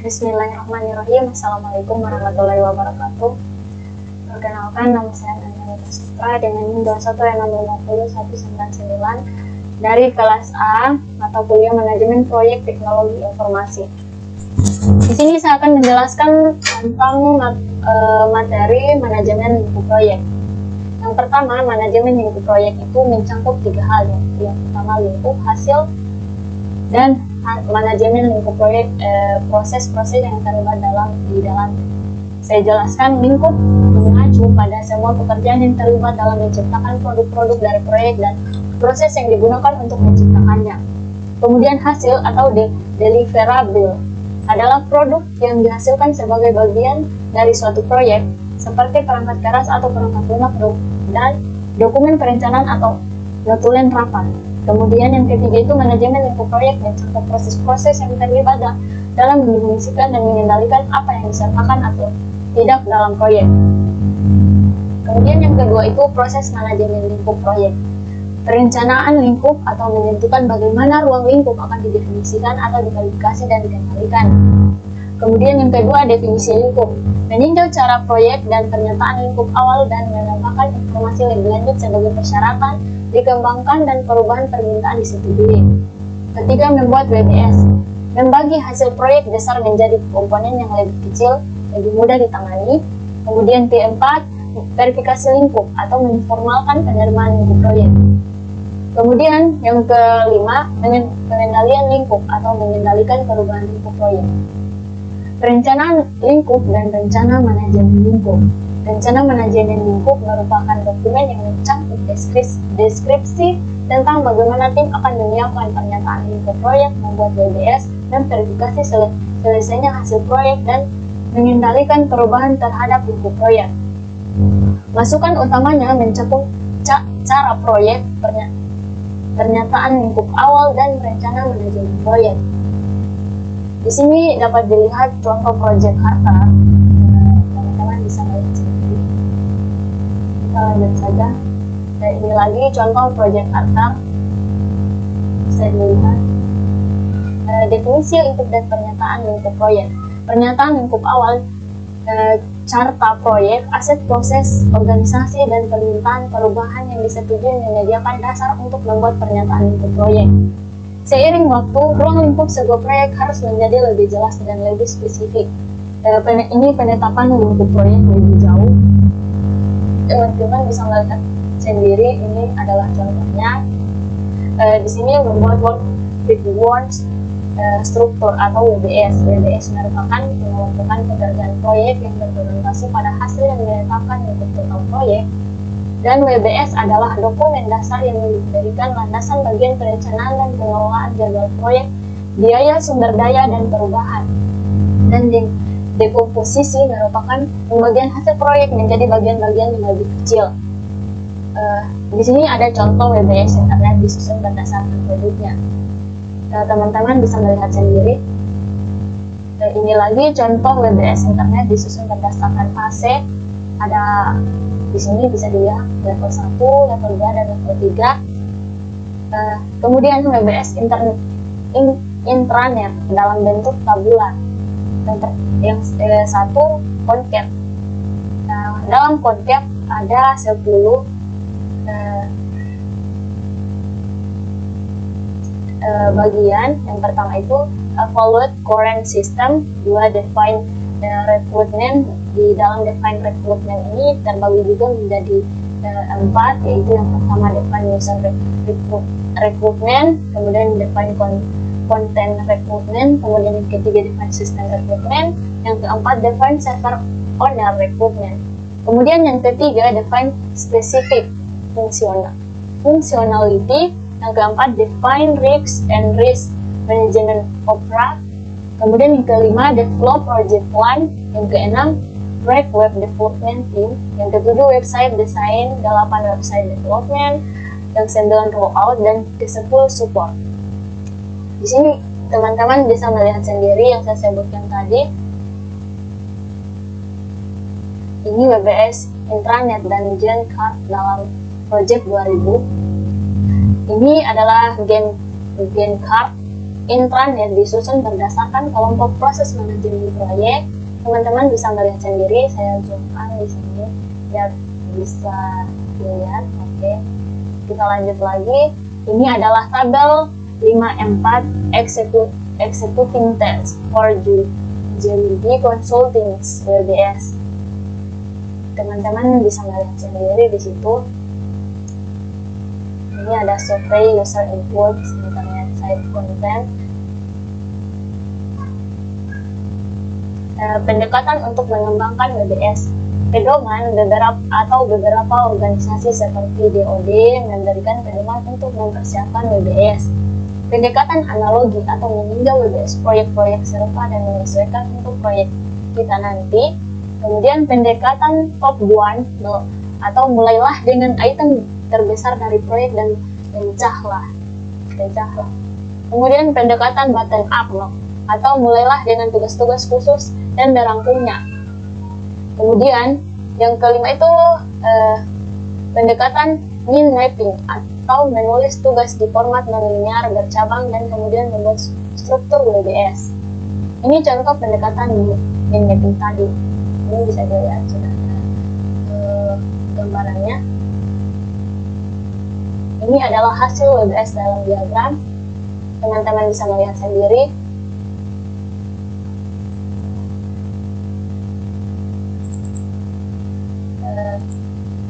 Bismillahirrahmanirrahim. Assalamualaikum warahmatullahi wabarakatuh. Perkenalkan, nama saya Nanda Sutra dengan NIM 21650199 dari kelas A mata kuliah Manajemen Proyek Teknologi Informasi. Di sini saya akan menjelaskan tentang materi manajemen lingkup proyek. Yang pertama, manajemen lingkup proyek itu mencakup 3 hal. Yang pertama, lingkup, hasil, dan manajemen lingkup proyek, proses-proses yang terlibat di dalam. Saya jelaskan, lingkup mengacu pada semua pekerjaan yang terlibat dalam menciptakan produk-produk dari proyek dan proses yang digunakan untuk menciptakannya. Kemudian hasil atau deliverable adalah produk yang dihasilkan sebagai bagian dari suatu proyek, seperti perangkat keras atau perangkat lunak dan dokumen perencanaan atau notulen rapat. Kemudian yang ketiga itu manajemen lingkup proyek mencakup proses-proses yang terlibat dalam mendefinisikan dan mengendalikan apa yang disertakan atau tidak dalam proyek. Kemudian yang kedua itu proses manajemen lingkup proyek. Perencanaan lingkup atau menentukan bagaimana ruang lingkup akan didefinisikan atau dikalifikasi dan dikendalikan. Kemudian yang kedua, definisi lingkup. Meninjau cara proyek dan pernyataan lingkup awal dan menambahkan informasi lebih lanjut sebagai persyaratan, dikembangkan, dan perubahan permintaan disetujui. Ketiga, membuat WBS. Membagi hasil proyek besar menjadi komponen yang lebih kecil, lebih mudah ditangani. Kemudian keempat, verifikasi lingkup atau menformalkan penerimaan lingkup proyek. Kemudian yang kelima, pengendalian lingkup atau mengendalikan perubahan lingkup proyek. Perencanaan lingkup dan rencana manajemen lingkup. Rencana manajemen lingkup merupakan dokumen yang mencakup deskripsi tentang bagaimana tim akan menyiapkan pernyataan lingkup proyek, membuat WBS, dan verifikasi selesainya hasil proyek dan mengendalikan perubahan terhadap lingkup proyek. Masukan utamanya mencakup cara proyek, pernyataan lingkup awal, dan rencana manajemen proyek. Di sini dapat dilihat contoh proyek harta. Teman-teman bisa melihat sendiri. Kita lanjut saja. Dan ini lagi contoh proyek harta. Bisa dilihat. Definisi lingkup dan pernyataan lingkup proyek. Pernyataan lingkup awal, carta proyek, aset proses, organisasi, dan permintaan perubahan yang disetujui menyediakan dasar untuk membuat pernyataan lingkup proyek. Seiring waktu, ruang lingkup sebuah proyek harus menjadi lebih jelas dan lebih spesifik. Ini penetapan lingkup proyek lebih jauh. Teman-teman bisa melihat sendiri, ini adalah contohnya. Di sini membuat work rewards struktur atau WBS. WBS merupakan pengelompokan pekerjaan proyek yang berorientasi pada hasil yang ditetapkan untuk total proyek. Dan WBS adalah dokumen dasar yang memberikan landasan bagian perencanaan dan pengelolaan jadwal proyek, biaya, sumber daya, dan perubahan. Dan dekomposisi merupakan pembagian hasil proyek menjadi bagian-bagian yang lebih kecil. Di sini ada contoh WBS internet disusun berdasarkan produknya. Teman-teman bisa melihat sendiri. Ini lagi contoh WBS internet disusun berdasarkan fase. Ada di sini bisa dilihat level 1, level 2, dan level 3. Kemudian WBS intranet dalam bentuk tabular. Yang satu concap. Dalam concap ada 10 bagian. Yang pertama itu evaluate current system, 2 define recruitment. Di dalam define recruitment ini terbagi juga menjadi 4, yaitu yang pertama define user recruitment, kemudian define content recruitment, kemudian yang ketiga define system recruitment, yang keempat define server owner recruitment, kemudian yang ketiga define specific functionality, yang keempat define risks and risk management opera, kemudian yang kelima develop project plan, yang keenam track web development team, yang ketujuh website design, 8 website development, yang 9 rollout, dan ke-10 support. Di sini teman-teman bisa melihat sendiri yang saya sebutkan tadi. Ini WBS intranet dan Gen Card dalam project 2000. Ini adalah Gen Card intranet yang disusun berdasarkan kelompok proses manajemen proyek. Teman-teman bisa melihat sendiri, saya zoomkan di sini biar bisa dilihat. Oke, kita lanjut lagi. Ini adalah tabel 54 executing task for JLB Consulting WBS. Teman-teman bisa melihat sendiri di situ. Ini ada survey, user input, internet site content. Pendekatan untuk mengembangkan WBS. Pedoman beberapa organisasi seperti DoD memberikan pedoman untuk mempersiapkan WBS. Pendekatan analogi atau meninjau WBS proyek-proyek serupa dan menyesuaikan untuk proyek kita nanti. Kemudian pendekatan top down atau mulailah dengan item terbesar dari proyek dan pecahlah. Kemudian pendekatan bottom up atau mulailah dengan tugas-tugas khusus dan merangkumnya. Kemudian yang kelima itu pendekatan mind mapping atau menulis tugas di format non-linear bercabang dan kemudian membuat struktur WBS. Ini contoh pendekatan mind mapping tadi. Ini bisa dilihat sudah ada gambarannya. Ini adalah hasil WBS dalam diagram. Teman-teman bisa melihat sendiri.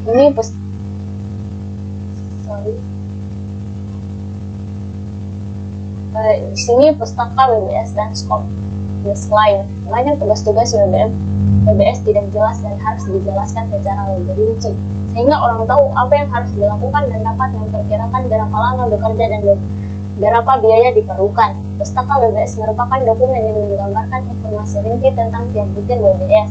Ini di sini pustaka WBS dan skop lain. Banyak tugas-tugas WBS tidak jelas dan harus dijelaskan secara lebih rinci, sehingga orang tahu apa yang harus dilakukan dan dapat memperkirakan berapa lama bekerja dan berapa biaya diperlukan. Pustaka WBS merupakan dokumen yang menggambarkan informasi rinci tentang tiap butir WBS.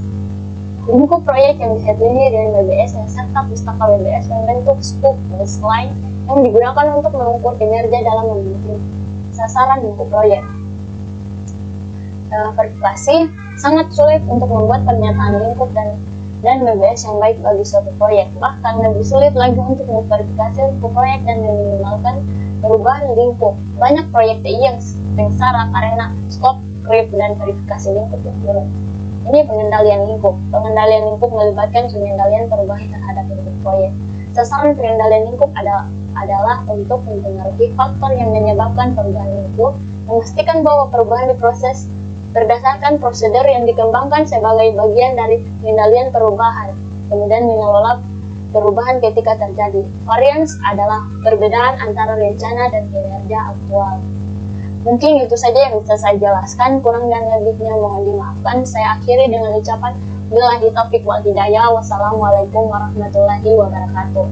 Buku proyek yang disetujui dengan WBS serta pustaka WBS membentuk scope baseline yang digunakan untuk mengukur kinerja dalam membentuk sasaran buku proyek. Verifikasi sangat sulit untuk membuat pernyataan lingkup dan WBS yang baik bagi suatu proyek. Bahkan lebih sulit lagi untuk memverifikasi buku proyek dan meminimalkan perubahan lingkup. Banyak proyek TI yang sengsara karena skop, creep, dan verifikasi lingkup yang buruk. Ini pengendalian lingkup. Pengendalian lingkup melibatkan pengendalian perubahan terhadap lingkup proyek. Sasaran pengendalian lingkup adalah untuk mempengaruhi faktor yang menyebabkan perubahan lingkup, memastikan bahwa perubahan diproses berdasarkan prosedur yang dikembangkan sebagai bagian dari pengendalian perubahan, kemudian mengelola perubahan ketika terjadi. Variance adalah perbedaan antara rencana dan kinerja aktual. Mungkin itu saja yang bisa saya jelaskan, kurang dan lebihnya mohon dimaafkan. Saya akhiri dengan ucapan billahi taufiq wal hidayah. Wassalamualaikum warahmatullahi wabarakatuh.